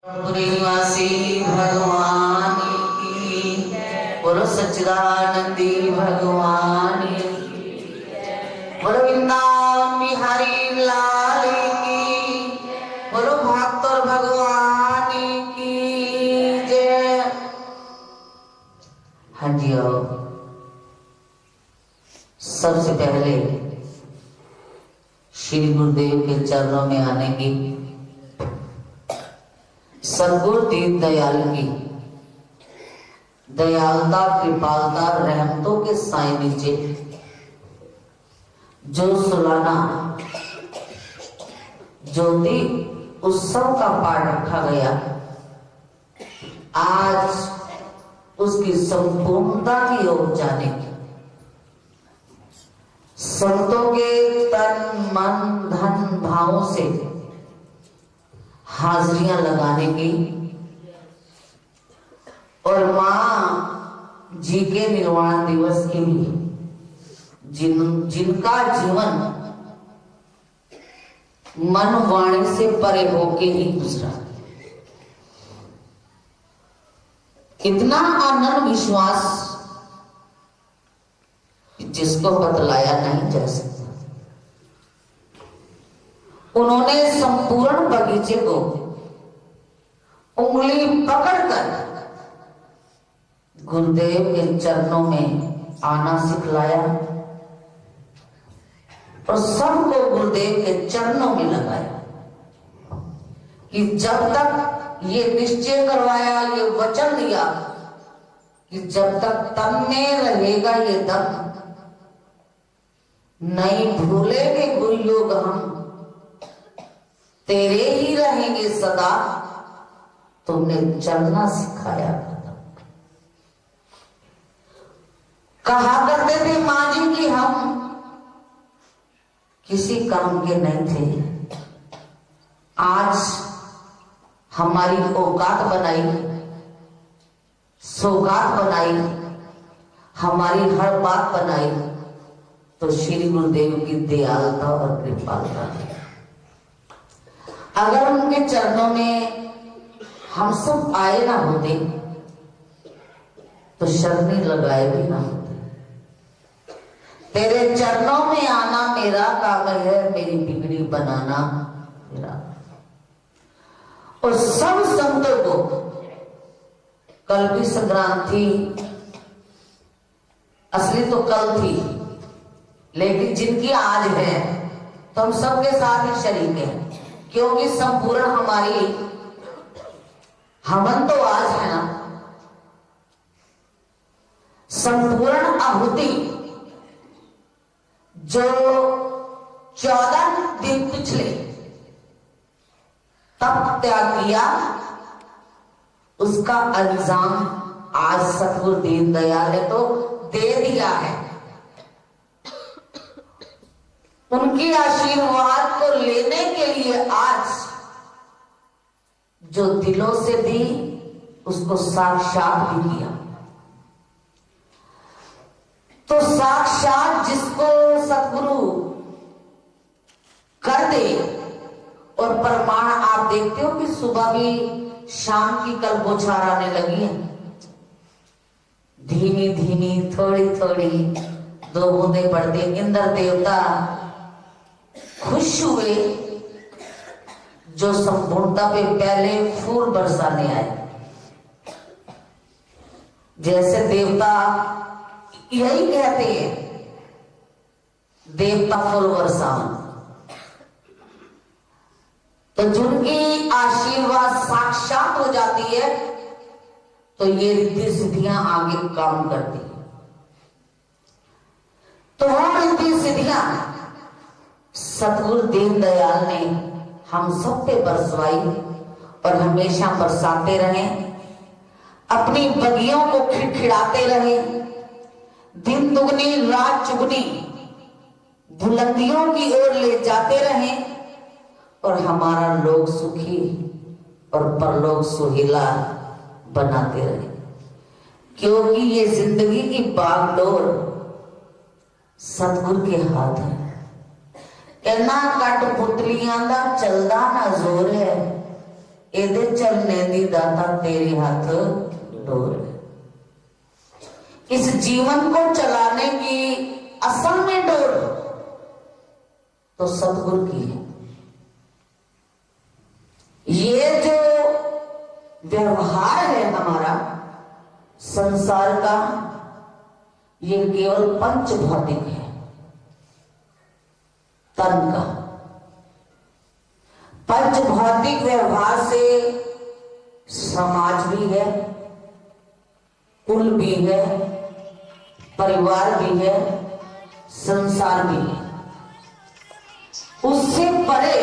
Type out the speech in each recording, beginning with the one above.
निवासी भगवान की, बोलो सच्चिदानंदी भगवान की, बोलो वृंदावन बिहारी लाल की, बोलो भक्त और भगवान की जय। हाँ जी, सबसे पहले श्री गुरुदेव के चरणों में आने की, सद्गुरु दीन दयाल की दयालता कृपालता रहमतों के साए नीचे जो सालाना ज्योति उत्सव का पाठ रखा गया, आज उसकी संपूर्णता की ओर जाने की, संतों के तन मन धन भावों से हाजिरियां लगाने की और मां जी के निर्वाण दिवस के लिए जिनका जीवन मन वाणी से परे होके ही गुजरा, इतना आनंद विश्वास जिसको बतलाया नहीं जा सकता। उन्होंने संपूर्ण बगीचे को उंगली पकड़कर गुरुदेव के चरणों में आना सिखलाया और सबको गुरुदेव के चरणों में लगाया कि जब तक ये निश्चय करवाया, ये वचन दिया कि जब तक तन में रहेगा ये दम, नहीं भूलेंगे गुरु योग हम, तेरे ही रहेंगे सदा, तुमने चलना सिखाया। कहा करते थे मां जी कि हम किसी काम के नहीं थे, आज हमारी औकात बनाई, सौगात बनाई, हमारी हर बात बनाई तो श्री गुरुदेव की दयालता और कृपालता है। अगर उनके चरणों में हम सब आए ना होते तो शर्मी लगाए भी ना होते। तेरे चरणों में आना मेरा काम है, मेरी बिगड़ी बनाना मेरा। और सब संतों को कल भी संक्रांति, असली तो कल थी, लेकिन जिनकी आज है तो हम सबके साथ ही शरीक हैं, क्योंकि संपूर्ण हमारी हवन तो आज है ना। संपूर्ण आहुति जो 14 दिन पिछले तब त्याग किया, उसका अंजाम आज सतगुरु दीन दयाल ने तो दे दिया है। उनकी आशीर्वाद को लेने के लिए आज जो दिलों से दी, उसको साक्षात भी किया। तो साक्षात जिसको सतगुरु कर दे, और प्रमाण आप देखते हो कि सुबह भी शाम की कल बौछार आने लगी है, धीमी धीमी थोड़ी थोड़ी 2 बूंदे पड़ती। इंद्र देवता खुश हुए जो संपूर्णता पे पहले फूल बरसाने आए। जैसे देवता यही कहते हैं, देवता फूल बरसावन। तो जिनकी आशीर्वाद साक्षात हो जाती है तो ये रिद्धि सिद्धियां आगे काम करती है। तो वो रिद्धि सिद्धियां सतगुरु दीन दयाल ने हम सब पे बरसवाई और हमेशा बरसाते रहे, अपनी बगियों को खिड़खिड़ाते रहे, दिन दुगनी रात चुगनी बुलंदियों की ओर ले जाते रहे और हमारा लोक सुखी और परलोक सुहेला बनाते रहे। क्योंकि ये जिंदगी की बागडोर सतगुरु के हाथ है। कहना कट पुतलियां दा चलदा ना जोर है, एदे चलने दी दाता तेरे हाथ डोर। इस जीवन को चलाने की असल में डोर तो सतगुरु की है। ये जो व्यवहार है हमारा संसार का, ये केवल पंच भौतिक है, तन का। पंच भौतिक व्यवहार से समाज भी है, कुल भी है, परिवार भी है, संसार भी है। उससे परे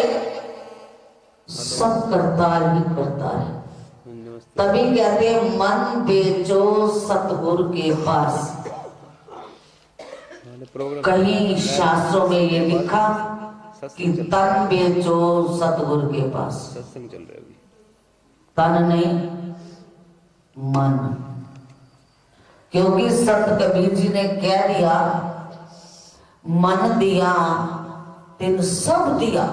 सब करतार ही करतार है। तभी कहते हैं मन बेचो सतगुरु के पास। कहीं शास्त्रों में ये लिखा कि तन बेचो सतगुरु के पास। सत्संग चल रहा है अभी। तन नहीं, मन। क्योंकि संत कबीर जी ने कह दिया, मन दिया तिन सब दिया।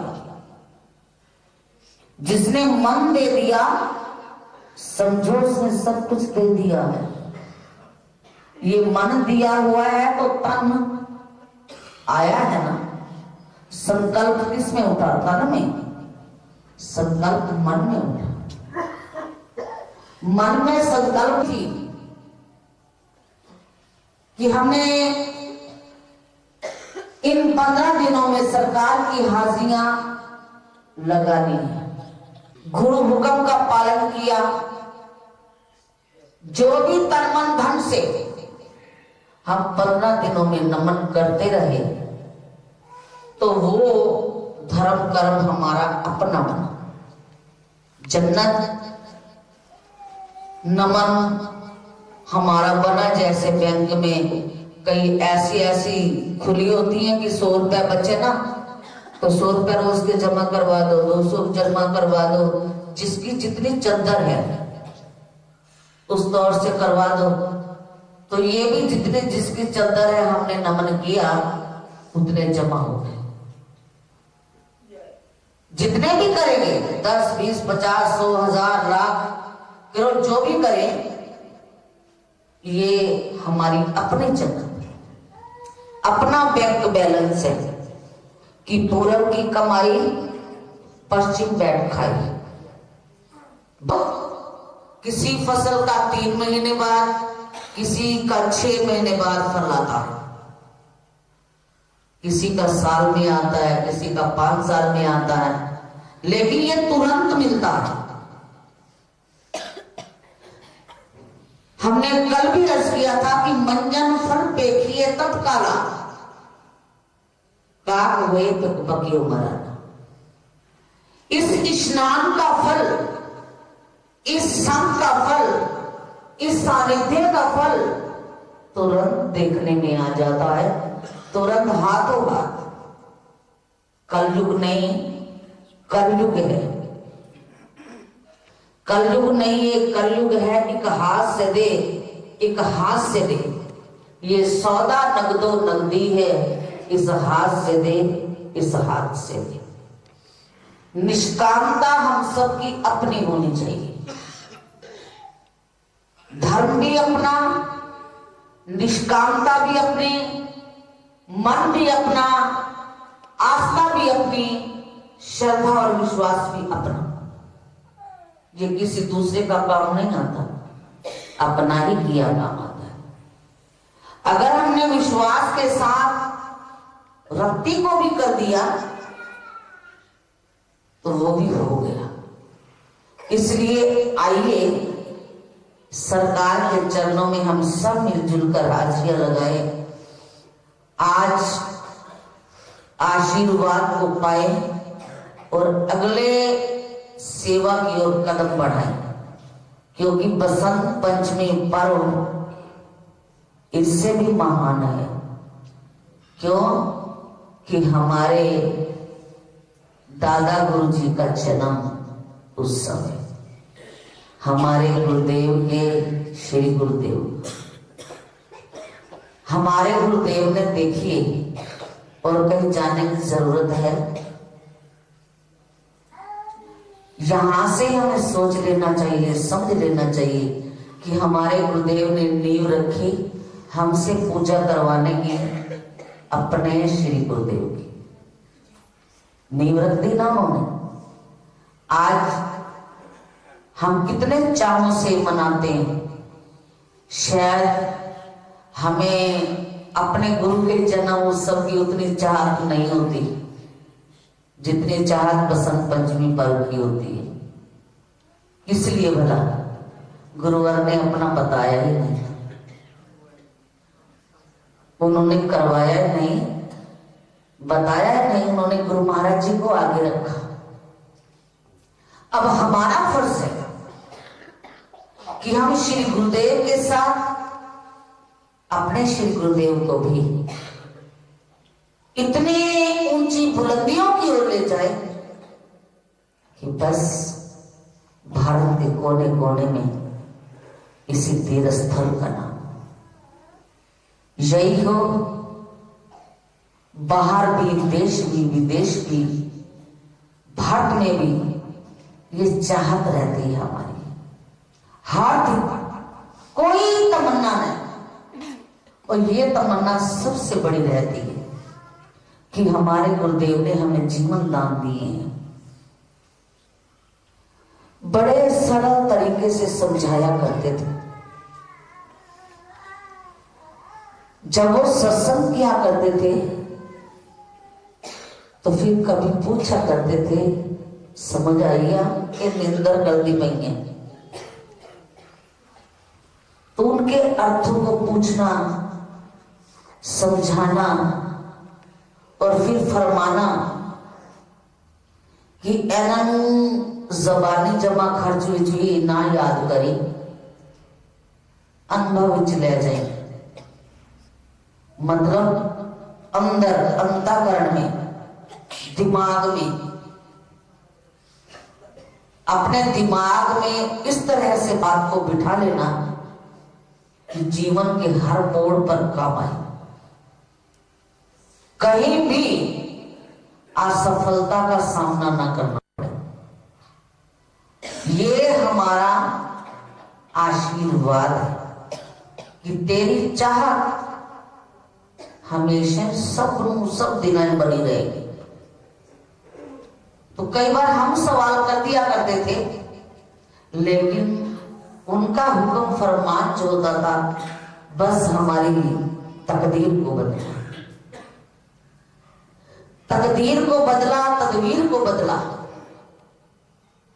जिसने मन दे दिया समझो उसने सब कुछ दे दिया है। ये मन दिया हुआ है तो तन आया है ना। संकल्प किस में उठा? तन में। संकल्प मन में उठा। मन में संकल्प थी कि हमने इन 15 दिनों में सरकार की हाजिरियां लगानी है। गुरु हुक्म का पालन किया। जो भी तन मन धन से हम 15 दिनों में नमन करते रहे तो वो धर्म कर्म हमारा अपना बना। जन्नत नमन हमारा बना। जैसे बैंक में कई ऐसी खुली होती हैं कि 100 रुपया बचे ना तो 100 रुपया रोज के जमा करवा दो, 200 जमा करवा दो, जिसकी जितनी चद्दर है उस दौर से करवा दो। तो ये भी जितने जिसकी चद्दर है हमने नमन किया उतने जमा हो गए। जितने भी करेंगे 10, 20, 50, 100, 1000, लाख, करोड़ जो भी करें ये हमारी अपनी चक्कर, अपना बैंक बैलेंस है कि पूरब की कमाई पश्चिम बैठ खाई। किसी फसल का 3 महीने बाद, किसी का 6 महीने बाद फल आता है, किसी का साल में आता है, किसी का 5 साल में आता है, लेकिन ये तुरंत मिलता है। हमने कल भी अर्ज किया था कि मंजन फल पेखिए तत्काला, काक हुए तो बकियो मरा। इस स्नान का फल, इस संग का फल, इस सानिध्य का फल तुरंत देखने में आ जाता है, तुरंत हाथों हाथ। कलयुग नहीं, कलयुग है। कलयुग नहीं, ये कलयुग है। एक हाथ से दे, एक हाथ से दे। ये सौदा नगदो नगदी है। इस हाथ से दे, इस हाथ से दे। निष्कामता हम सबकी अपनी होनी चाहिए। धर्म भी अपना, निष्कामता भी अपनी, मन भी अपना, आस्था भी अपनी, श्रद्धा और विश्वास भी अपना। ये किसी दूसरे का काम नहीं आता, अपना ही किया काम आता है। अगर हमने विश्वास के साथ रत्ती को भी कर दिया तो वो भी हो गया। इसलिए आइए सरकार के चरणों में हम सब मिलजुल कर हाजिरियां लगाए। आज आशीर्वाद को पाए और अगले सेवा की ओर कदम बढ़ाए। क्योंकि बसंत पंचमी पर्व इससे भी महान है। क्यों कि हमारे दादा गुरु जी का जन्म उस समय, हमारे गुरुदेव के श्री गुरुदेव, हमारे गुरुदेव ने देखिए और कहीं जाने की जरूरत है। यहां से हमें सोच लेना चाहिए, समझ लेना चाहिए कि हमारे गुरुदेव ने नींव रखी हमसे पूजा करवाने की, अपने श्री गुरुदेव की नींव रख दी ना उन्होंने। आज हम कितने चावों से मनाते हैं, शायद हमें अपने गुरु के जन्म उत्सव की उतनी चाहत नहीं होती जितनी चाहत बसंत पंचमी पर्व की होती है। इसलिए भला गुरुवर ने अपना बताया ही नहीं, उन्होंने करवाया नहीं, बताया नहीं, उन्होंने गुरु महाराज जी को आगे रखा। अब हमारा फर्ज है कि हम श्री गुरुदेव के साथ अपने श्री गुरुदेव को भी इतने ऊंची बुलंदियों की ओर ले जाए कि बस भारत के कोने कोने में इसी तीर्थ स्थल का नाम यही हो। बाहर भी, देश भी, विदेश भी, भारत में भी ये चाहत रहती है हमारी, हर दिन कोई तमन्ना नहीं, और ये तमन्ना सबसे बड़ी रहती है कि हमारे गुरुदेव ने हमें जीवन दान दिए हैं। बड़े सरल तरीके से समझाया करते थे। जब वो सत्संग किया करते थे तो फिर कभी पूछा करते थे, समझ आइया कि निंदर गलती पई है, तो उनके अर्थों को पूछना, समझाना और फिर फरमाना कि एनन जबानी जमा खर्च विच भी ना याद करी, अनुभव विच ले जाए। मतलब अंदर अंतःकरण में, दिमाग में, अपने दिमाग में इस तरह से बात को बिठा लेना कि जीवन के हर मोड़ पर काम आए, कहीं भी असफलता का सामना ना करना पड़े। ये हमारा आशीर्वाद है कि तेरी चाहत हमेशा सब दिन बनी रहेगी। तो कई बार हम सवाल कर दिया करते थे, लेकिन उनका हुक्म फरमान जो होता था बस हमारी तकदीर को बदला, तकदीर को बदला, तदबीर को बदला,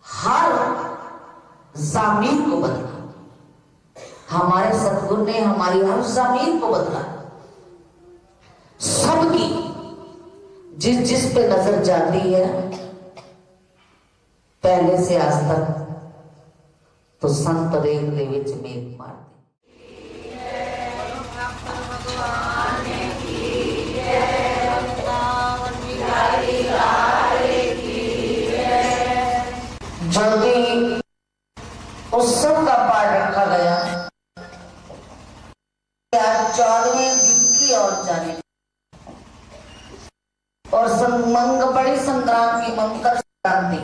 हर ज़मीर को बदला। हमारे सतगुरु ने हमारी हर ज़मीर को बदला। सबकी जिस जिस पे नजर जाती है पहले से आज तक, तो संत रेख दे विच मेघ मार जल्दी उत्सव का पाठ रखा गया। 14वें दिन की ओर जाने और बड़ी संक्रांत की मकर संक्रांति,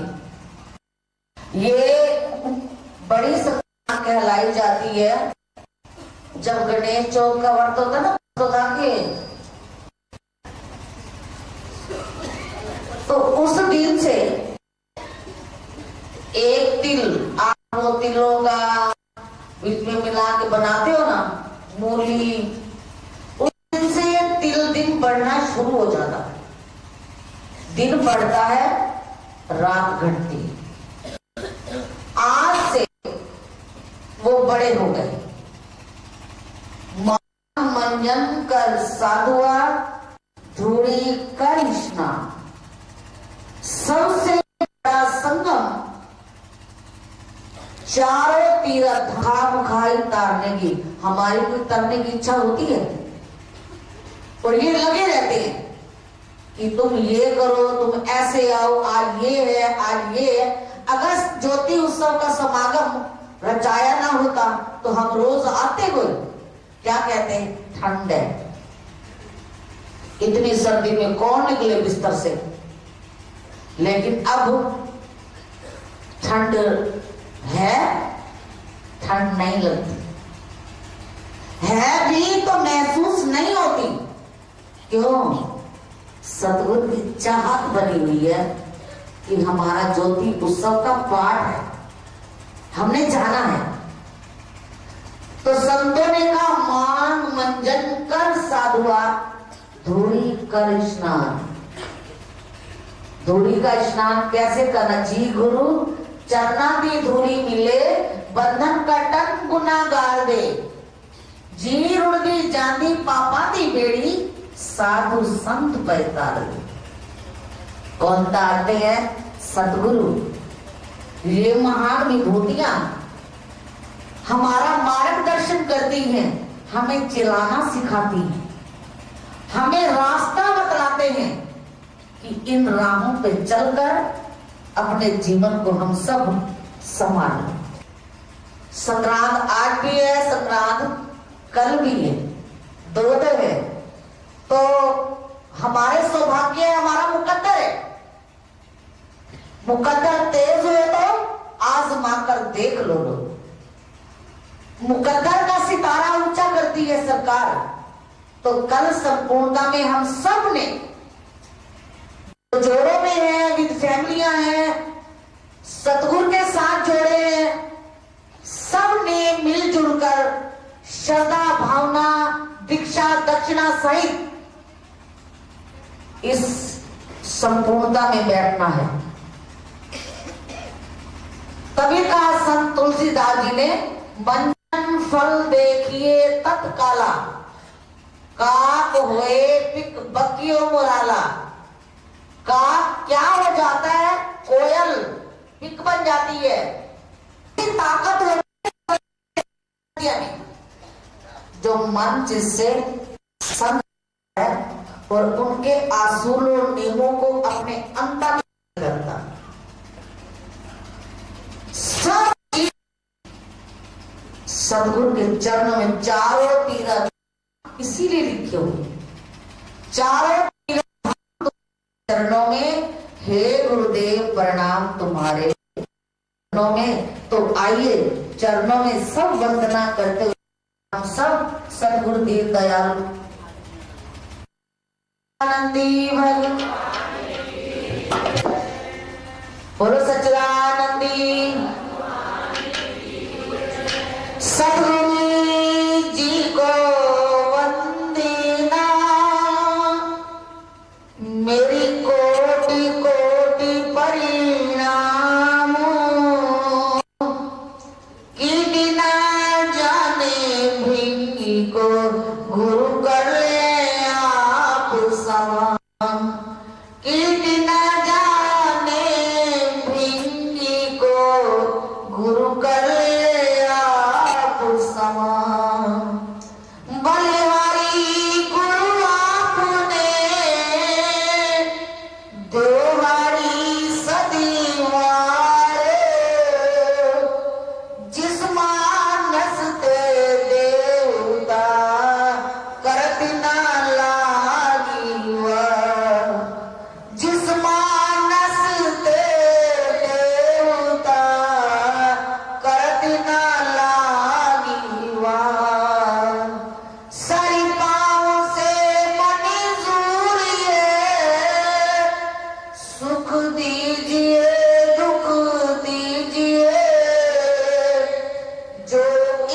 ये बड़ी संक्रांत कहलाई जाती है। जब गणेश चौथ का व्रत होता है ना, तो उस दिन से एक तिल, आप वो तिलों का बीच में मिला के बनाते हो ना, मूली, उस दिन से तिल दिन बढ़ना शुरू हो जाता है। दिन बढ़ता है, रात घटती है। आज से वो बड़े हो गए। मंजन कर साधुआ धूड़ी कर स्नान, सबसे बड़ा संगम चारों तीरथ धाम खाई तारने की। हमारी कोई तरने की इच्छा होती है और ये लगे रहते हैं कि तुम ये करो, तुम ऐसे आओ, आज ये है, आज ये है। अगर ज्योति उत्सव का समागम रचाया ना होता तो हम रोज आते। कोई क्या कहते हैं, ठंड है, इतनी सर्दी में कौन निकले बिस्तर से। लेकिन अब ठंड है, ठंड नहीं लगती है भी तो महसूस नहीं होती। क्यों? सतगुरु की चाहत बनी हुई है कि हमारा ज्योति उत्सव का पाठ है, हमने जाना है। तो संतों ने कहा मांग मंजन कर साधुआ, धूड़ी कर स्नान। धूड़ी का स्नान कैसे करना? जी गुरु चरना दी धूड़ी मिले, बंधन कटन गुनागार दे। जी रुड़गी जाती पापा दी बेड़ी, साधु संत पैतार। कौन तारते हैं? सतगुरु। ये महान विभूतियां हमारा मार्गदर्शन करती हैं, हमें चलाना सिखाती हैं, हमें रास्ता बतलाते हैं कि इन राहों पे चलकर अपने जीवन को हम सब संभालें। संक्रांत आज भी है, संक्रांत कल भी है, दो दिन है। तो हमारे सौभाग्य है, हमारा मुकद्दर है। मुकद्दर तेज हुए तो आजमा कर देख लो लोग। मुकद्दर का सितारा ऊंचा करती है सरकार। तो कल संपूर्णता में हम सब ने जोड़ों में है, विद फैमिलियां हैं, सतगुरु के साथ जोड़े हैं, सब ने मिलजुल कर श्रद्धा भावना दीक्षा दक्षिणा सहित इस संपूर्णता में बैठना है। तभी कहा संत तुलसीदास जी ने, बंधन फल देखिए तत्काला, काक हुए पिक बकियो मुराला। काक क्या हो जाता है? कोयल पिक बन जाती है। ताकत होती है जो मन जिससे संत है और उनके आसूलों नियमों को अपने अंदर करता। सब सतगुरु के चरणों में चारों तीर्थ इसीलिए लिखे हुए, चारों तीर्थ चरणों में, हे गुरुदेव प्रणाम तुम्हारे चरणों में। तो आइए चरणों में सब वंदना करते हुए हम सब सतगुरु दीन दयाल आनंदी भगवान बोलो सच्चिदानंदी सतगुरु जी को वंदना। मेरी कोटि कोटि परिणाम की ना जाने भिंगी को गुरु कर ले आप समान। की ना जाने भिंगी को गुरु कर ले आप समान। बलिहारी गुरु आपने देवारी सदी वारे, जिस मानस ते देवता करत ना लागी वा। जिस मानस ते देवता करत ना लागी वा। सरी पाँव से मंजूरिए, सुख दीजिए दुख दीजिए, जो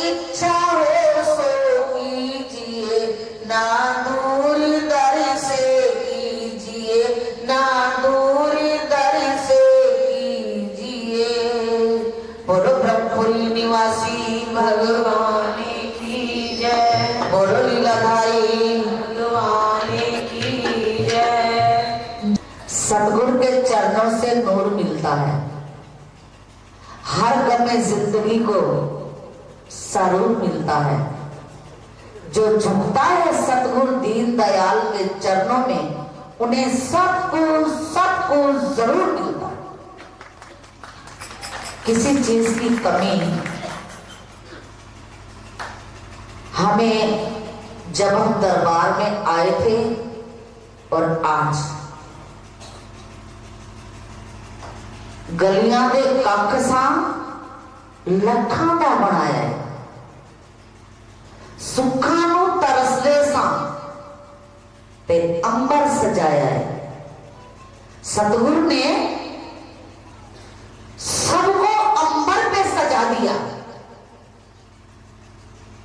इच्छा हो सो कीजिए, ना दूर दर से कीजिए, ना दूर दर से कीजिए। बोलो ब्रह्मपुरी निवासी भगवान की जय। बोलो लीलाधारी भगवान की जय। सतगुरु के चरणों से नूर मिलता है, हर गम में जिंदगी को सरूर मिलता है। जो झुकता है सतगुरु दीन दयाल के चरणों में, उन्हें सब कुछ जरूर मिलता है। किसी चीज की कमी हमें जब हम दरबार में आए थे और आज गलियां दे कख सा लखां दा बनाया है, सुखा नू तरसदे सा ते अंबर सजाया है। सतगुरु ने सबको अंबर पे सजा दिया,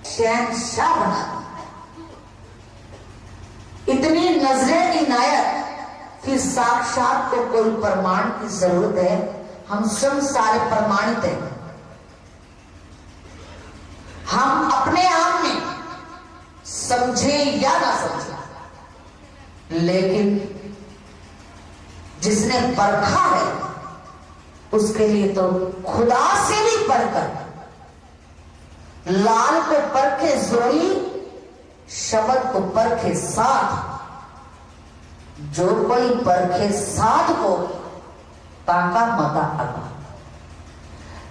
शहंशाह बना दिया। इतनी नजरें इनायत, फिर साक्षात को कोई प्रमाण की जरूरत है? हम सब सारे प्रमाणित हैं। हम अपने आप में समझे या ना समझे, लेकिन जिसने परखा है उसके लिए तो खुदा से भी बढ़कर, लाल को परखे जोई, शब्द को परखे साध। जो कोई परखे साध को ताका मता अगा।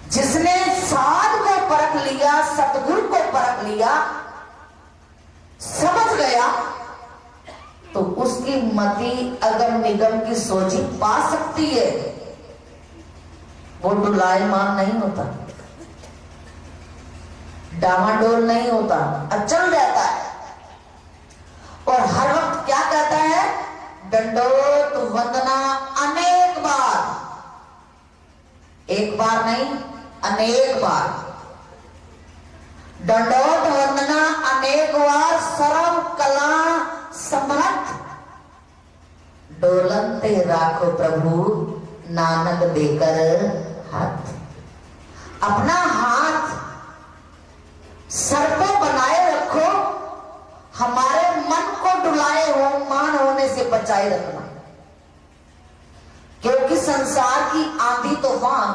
जिसने साध को परख लिया, सतगुरु को परख लिया, समझ गया, तो उसकी मति अगम निगम की सोची पा सकती है। वो डुलायमान नहीं होता, डामाडोल नहीं होता, अचल रहता है। और हर वक्त क्या कहता है? दंडोत वंदना अनेक बार, एक बार नहीं अनेक बार। दंडोत वंदना अनेक बार, सर्व कला समर्थ। डोलते राखो प्रभु नानक देकर हाथ। अपना हाथ सर पे बनाए रखो, हमारे मन को डुलाए हो मान होने से बचाए रखना। क्योंकि संसार की आंधी तूफान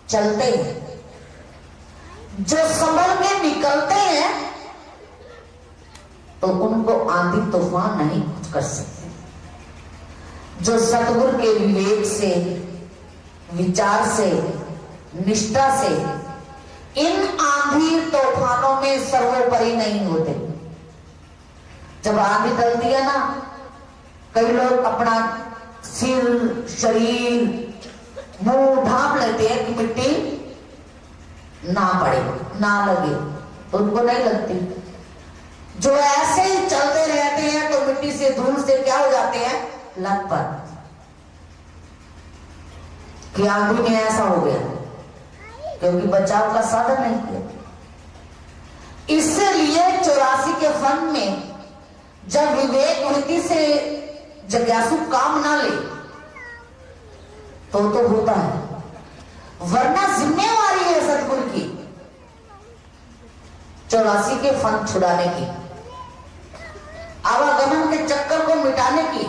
चलते हैं, जो संभल के निकलते हैं तो उनको आंधी तूफान नहीं कुछ कर सकते। जो सतगुरु के विवेक से, विचार से, निष्ठा से इन आंधी तूफानों में सर्वोपरि नहीं होते। जब आंधी चलती है ना, कई लोग अपना सिर, शरीर, मुंह ढांप लेते हैं कि मिट्टी ना पड़े, ना लगे, तो उनको नहीं लगती। जो ऐसे ही चलते रहते हैं तो मिट्टी से, धूल से क्या हो जाते हैं? लथपथ। कि आंधी में ऐसा हो गया क्योंकि बचाव का साधन नहीं किया। इसलिए 84 के फन में जब विवेक वृत्ति से जिज्ञासु काम ना ले तो होता है, वरना जिम्मेवारी है सतगुरु की 84 के फन छुड़ाने की, आवागमन के चक्कर को मिटाने की,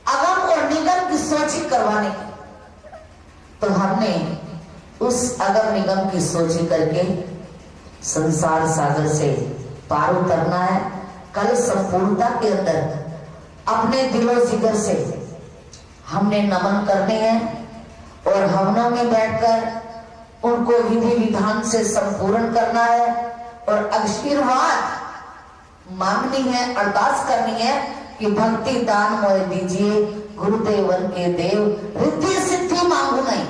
अगम और निगम की सोची करवाने की। तो हमने उस अगम निगम की सोची करके संसार सागर से पार उतरना है। कल संपूर्णता के अंदर अपने दिलो जिगर से हमने नमन करने हैं और हवनों में बैठकर उनको विधि विधान से संपूर्ण करना है और आशीर्वाद मांगनी है, अरदास करनी है कि भक्ति दान मोए दीजिए गुरुदेवन के देव। रिद्धि सिद्धि मांगू नहीं,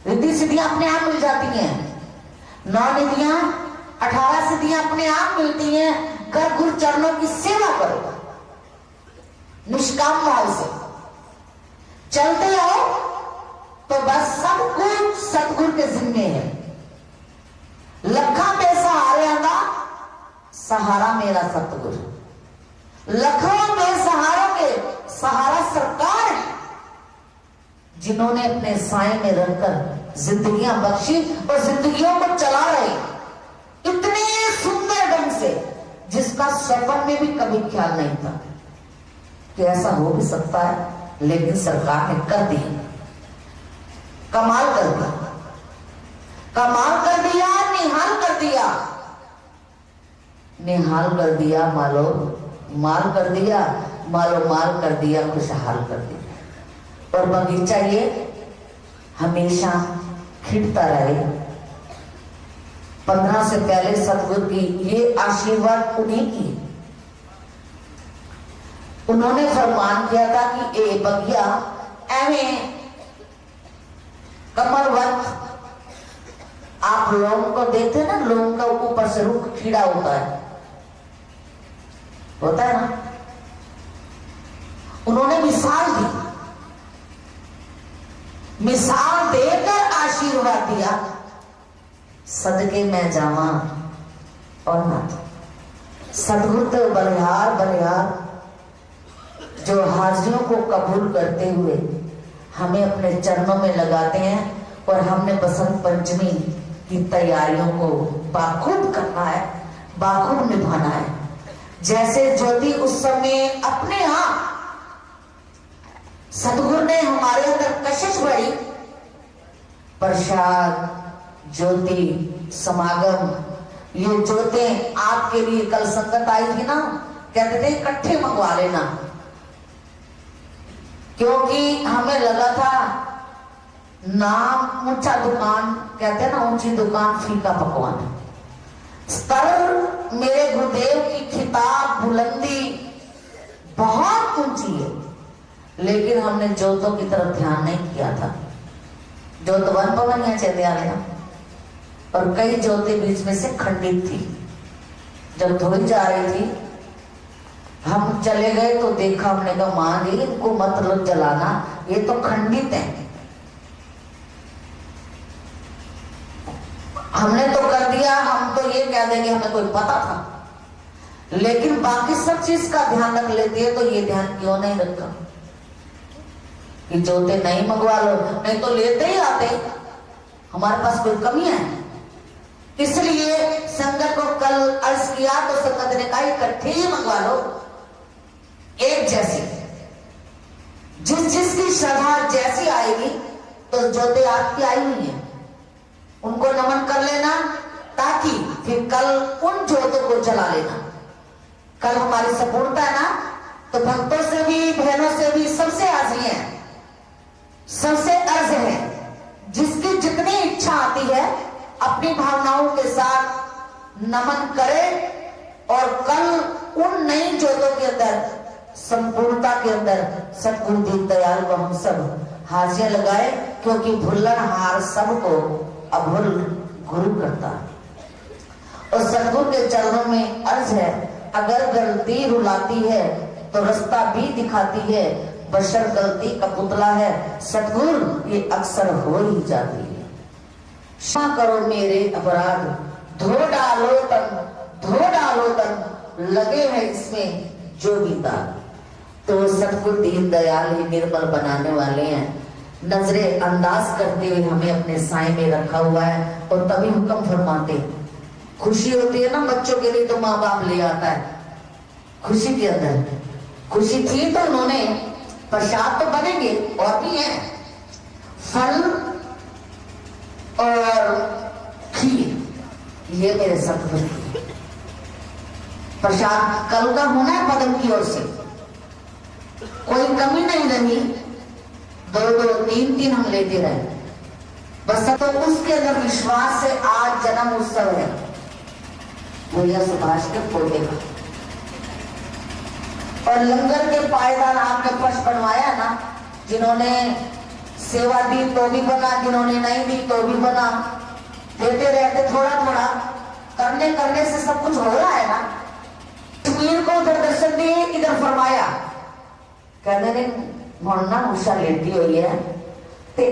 रिद्धि सिद्धियां अपने आप मिल जाती हैं। 9 निधियां 18 सिद्धियां अपने आप मिलती हैं। कर गुरु चरणों की सेवा करो, निष्काम भाव से चलते रहो, तो बस सब कुछ सतगुरु के जिम्मे है। लखा बेसहारे का सहारा मेरा सतगुरु। लखों बेसहारों के सहारा सरकार है, जिन्होंने अपने साए में रहकर जिंदगियां बख्शी और जिंदगियों को चला रहे इतने सुंदर ढंग से, जिसका सपन में भी कभी ख्याल नहीं था कि ऐसा हो भी सकता है। लेकिन सरकार ने कर दिया, कमाल कर दिया, कमाल कर दिया, निहाल कर दिया, निहाल कर दिया, मालो माल कर दिया, मालो माल कर दिया, खुशहाल कर दिया। और बगीचा ये हमेशा खिड़ता रहे। 15 से पहले सतगुरु की ये आशीर्वाद उन्हीं की। उन्होंने फरमान किया था कि ए बगिया एवें कमरवत। आप लोगों को देखते हैं ना, लोगों का ऊपर से रुख खीड़ा होता है ना। उन्होंने मिसाल दी, मिसाल देकर आशीर्वाद दिया, सदके में जावा और ना सदगुरु तो बलिहार बलिहार, जो हाजियों को कबूल करते हुए हमें अपने चरणों में लगाते हैं। और हमने बसंत पंचमी की तैयारियों को बाखूब करना है, बाखूब निभाना है। जैसे ज्योति उत्सव में अपने आप सदगुरु ने हमारे अंदर कशिश बढ़ी, प्रसाद, ज्योति, समागम, ये ज्योतें आपके लिए कल संगत आई थी ना, कहते थे इकट्ठे मंगवा लेना, क्योंकि हमें लगा था नाम ऊंचा दुकान, कहते हैं ना ऊंची दुकान फीका पकवान। स्तर मेरे गुरुदेव की खिताब बुलंदी बहुत ऊंची है, लेकिन हमने ज्योतों की तरफ ध्यान नहीं किया था। ज्योत वन पवन चले आ गया और कई ज्योतें बीच में से खंडित थी। जब धोई जा रही थी, हम चले गए तो देखा, हमने कहा मां जी इनको मत लो जलाना, ये तो खंडित है। हमने तो कर दिया, हम तो ये कह देंगे हमें कोई पता था, लेकिन बाकी सब चीज का ध्यान रख लेती है, तो ये ध्यान क्यों नहीं रखा कि ज्योते नहीं मंगवा लो, नहीं तो लेते ही आते, हमारे पास कोई कमी है। इसलिए संगत को कल अर्ज किया तो संगत ने कहा इकट्ठे ही मंगवा लो, एक जैसी, जिसकी श्रद्धा जैसी आएगी, तो ज्योति आपकी आई हुई है, उनको नमन कर लेना, ताकि फिर कल उन ज्योतों को जला लेना। कल हमारी संपूर्णता है ना, तो भक्तों से भी, बहनों से भी, सबसे हाजिरी है, सबसे अर्ज है, जिसकी जितनी इच्छा आती है अपनी भावनाओं के साथ नमन करे, और कल उन नई ज्योतों के अंदर, संपूर्णता के अंदर सतगुरु दीनदयाल को हम सब हाजियां लगाए, क्योंकि भुल्लन हार सबको अभुल गुरु करता। और सतगुरु के चरणों में अर्ज है, अगर गलती रुलाती है तो रास्ता भी दिखाती है, बशर गलती का पुतला है, सतगुरु ये अक्सर हो ही जाती है। क्षमा करो मेरे अपराध, धो डालो तन, लगे हैं इसमें जो भी दाग। तो सतगुरु दीनदयाल ही निर्मल बनाने वाले हैं, नजरे अंदाज करते हुए हमें अपने साए में रखा हुआ है, और तभी हुक्म फरमाते। खुशी होती है ना बच्चों के लिए, तो माँ बाप ले आता है, खुशी के अंदर खुशी थी तो उन्होंने, प्रसाद तो बनेंगे और भी है, फल और खीर, ये मेरे सतगुरु प्रसाद कल का होना है पदम की ओर से, कोई कमी नहीं रही, दो तीन हम लेते रहे बस। तो उसके अंदर विश्वास से आज जन्म उत्सव है भैया सुभाष के पोते का, और लंगर के पायदान आपने फर्श बनवाया ना, जिन्होंने सेवा दी तो भी बना, जिन्होंने नहीं दी तो भी बना, देते रहते थोड़ा थोड़ा, करने से सब कुछ हो रहा है ना। कश्मीर को उधर दर्शन दिए, इधर फरमाया, कहने ने मोड़ना उषा लेटी हुई है, ते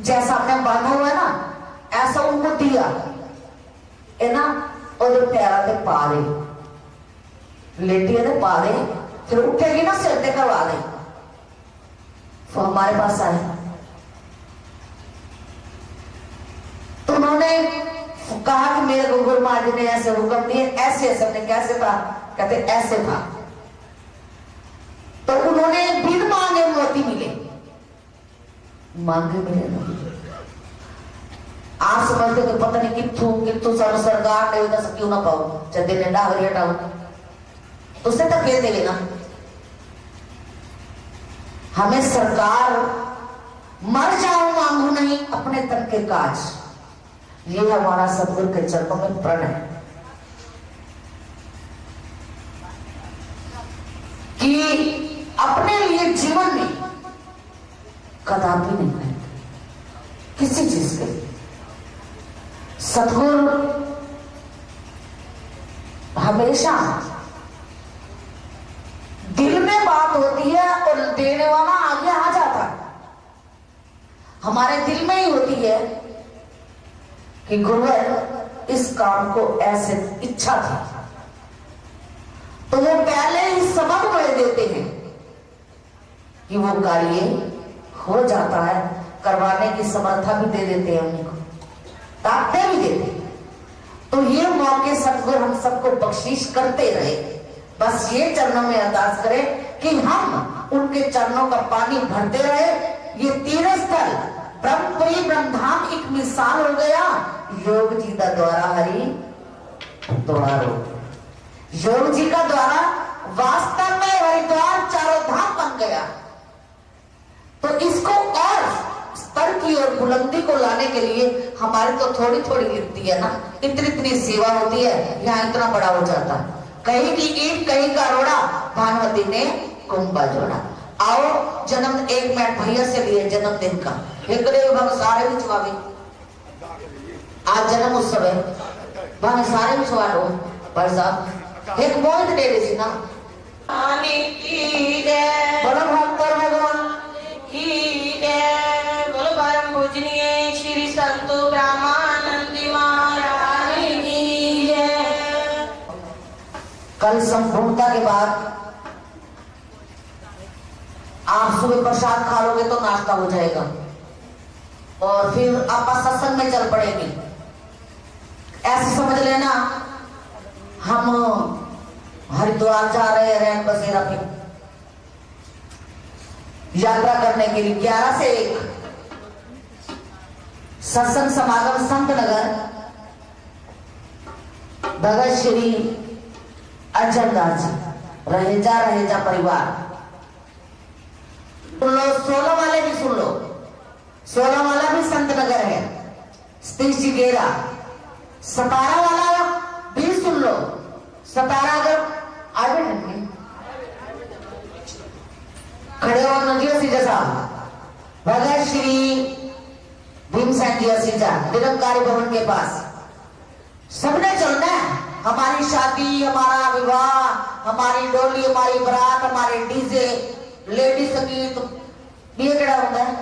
जैसा आपने बांधा हुआ है ना, ऐसा उनको दिया है ना, और पैरा पे पा दे, लेटी है पा दे, फिर उठेगी ना सिर पे करवा दे। तो हमारे पास आए, तो उन्होंने कहा कि मेरे को गुरु महाराज ने ऐसे हुक्म दिए, ऐसे सबने कैसे था, कहते ऐसे था। तो उन्होंने बिन मांगे मोती मिले, मांगे मिले ना, आप समझते तो पता नहीं कितु सरकार ने दस क्यों ना पाओ, चंदे ने डावरी हटाओ, तो उससे तक दे देवे ना। हमें सरकार मर जाओ मांगू नहीं, अपने तन के काज, ये हमारा सतगुरु के चरणों में प्रण है कि अपने लिए जीवन में कदापि नहीं है। किसी चीज के। सतगुरु हमेशा दिल में बात होती है और देने वाला आगे आ जाता है। हमारे दिल में ही होती है कि गुरुवर इस काम को ऐसे इच्छा थी, तो वो पहले ही सबक बढ़ देते हैं कि वो कार्य हो जाता है, करवाने की समर्था भी दे देते हैं, उनको ताकतें भी देते हैं। तो ये मौके सतगुरु हम सबको बख्शीश करते रहे। बस ये चरणों में अरदास करें कि हम उनके चरणों का पानी भरते रहे। ये तीर्थ स्थल ब्रह्मपुरी ब्रह्मधाम एक मिसाल हो गया। योग जी का द्वारा हरि द्वारो, योग जी का द्वारा वास्तव में हरिद्वार चारों धाम बन गया। तो इसको और स्तर की और बुलंदी को लाने के लिए हमारी तो थोड़ी थोड़ी लिखती है ना, इतनी इतनी सेवा होती है, यहाँ इतना बड़ा हो जाता है। कहीं की ईट कहीं का रोड़ा, भानुमति ने कुंभा जोड़ा। आओ जन्म, एक मिनट भैया से लिए जन्मदिन का सारे बिछवावे, आज जन्म उत्सव है, भाई सारे बिछवा लो भाई साहब। एक मोहित दे दी ना बड़ा भक्तर भगवान बोलो परम पूजनीय श्री संतो ब्रह्मानंदी महाराज की जय। कल संपूर्णता के बाद आप सुबह प्रसाद खा लोगे तो नाश्ता हो जाएगा और फिर आप सत्संग में चल पड़ेंगे। ऐसे समझ लेना हम हरिद्वार जा रहे हैं रैन बसेरा पे यात्रा करने के लिए। 11 से 1 सत्संग समागम संत नगर भगत श्री अर्जन दास जी, रहेजा परिवार। सुन लो, 16 वाले भी सुन लो, 16 वाला भी संत नगर है, सतीश जी गेरा। 17 वाला भी सुन लो, 17 अगर आगे खड़े हो नदियों सीजा साहब, भगत श्री भीमसेन जी असीजा निरंकारी भवन के पास सबने चलना है। हमारी शादी, हमारा विवाह, हमारी डोली, हमारी बारात, हमारे डीजे, लेडी संगीत, ये क्या होता है,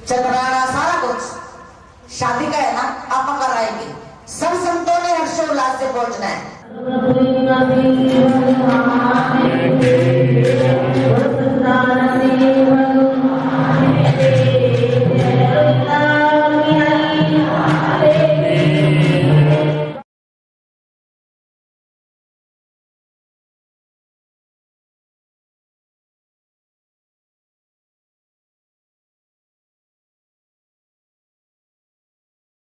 चतराना, सारा कुछ शादी का है ना, आप कर आएंगे। सब संतों ने हर्षोल्लास से पहुंचना है। Thank you.